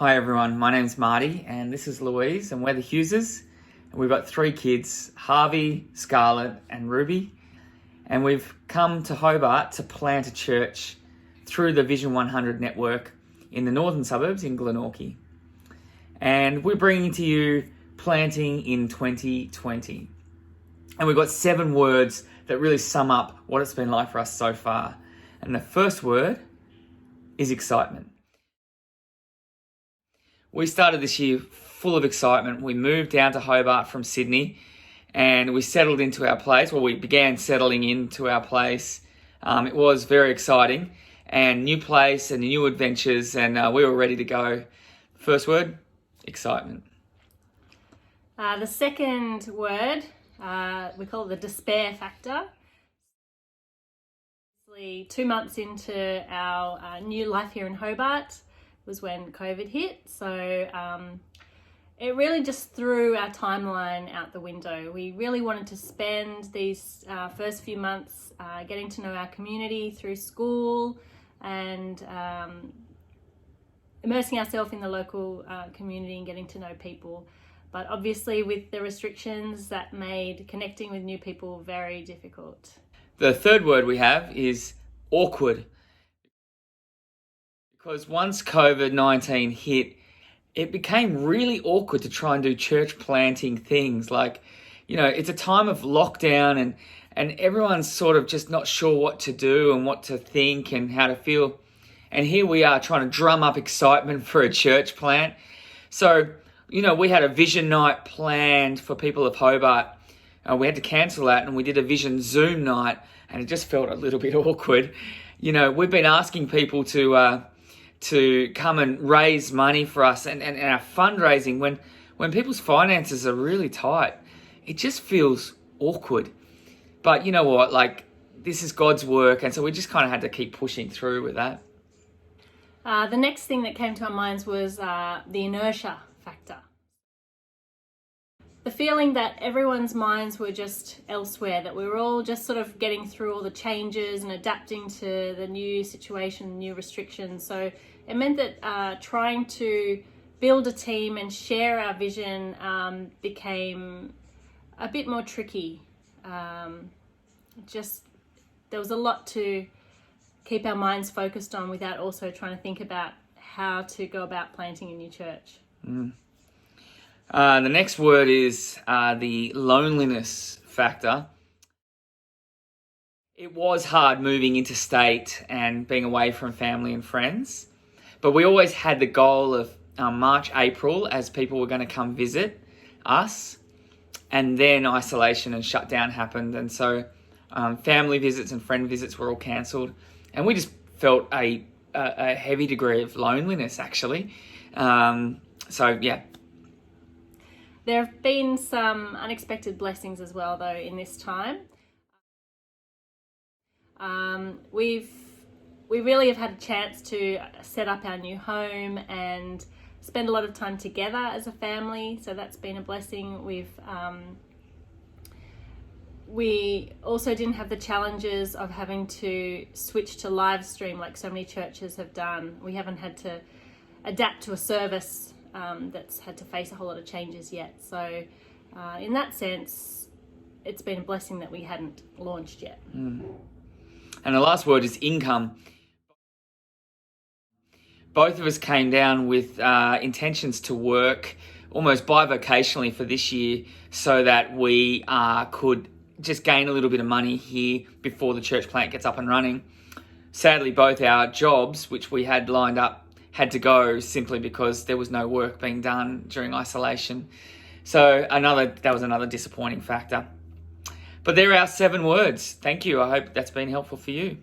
Hi everyone, my name's Marty and this is Louise and we're the Hugheses. And we've got 3 kids, Harvey, Scarlett and Ruby. And we've come to Hobart to plant a church through the Vision 100 network in the northern suburbs in Glenorchy. And we're bringing to you planting in 2020. And we've got 7 words that really sum up what it's been like for us so far. And the first word is excitement. We started this year full of excitement. We moved down to Hobart from Sydney and we settled into our place. Well, we began settling into our place. It was very exciting and new place and new adventures, and we were ready to go. First word, excitement. The second word, we call it the despair factor. 2 months into our new life here in Hobart was when COVID hit. So it really just threw our timeline out the window. We really wanted to spend these first few months getting to know our community through school and immersing ourselves in the local community and getting to know people. But obviously with the restrictions, that made connecting with new people very difficult. The third word we have is awkward. Because once COVID-19 hit, it became really awkward to try and do church planting things. Like, you know, it's a time of lockdown and everyone's sort of just not sure what to do and what to think and how to feel. And here we are trying to drum up excitement for a church plant. So, you know, we had a vision night planned for people of Hobart. We had to cancel that and we did a vision Zoom night and it just felt a little bit awkward. You know, we've been asking people to come and raise money for us and our fundraising, when people's finances are really tight, it just feels awkward. But you know what, like, this is God's work, and so we just kind of had to keep pushing through with that. The next thing that came to our minds was the inertia factor. The feeling that everyone's minds were just elsewhere, that we were all just sort of getting through all the changes and adapting to the new situation, new restrictions. So it meant that trying to build a team and share our vision became a bit more tricky. There was a lot to keep our minds focused on without also trying to think about how to go about planting a new church. The next word is the loneliness factor. It was hard moving interstate and being away from family and friends, but we always had the goal of March, April as people were going to come visit us, and then isolation and shutdown happened, and so family visits and friend visits were all cancelled, and we just felt a heavy degree of loneliness actually. So yeah. There have been some unexpected blessings as well, though, in this time. We really have had a chance to set up our new home and spend a lot of time together as a family, so that's been a blessing. We also didn't have the challenges of having to switch to live stream like so many churches have done. We haven't had to adapt to a service that's had to face a whole lot of changes yet. So in that sense, it's been a blessing that we hadn't launched yet. And the last word is income. Both of us came down with intentions to work almost bivocationally for this year so that we could just gain a little bit of money here before the church plant gets up and running. Sadly, both our jobs, which we had lined up, had to go simply because there was no work being done during isolation. So that was another disappointing factor. But there are our 7 words. Thank you. I hope that's been helpful for you.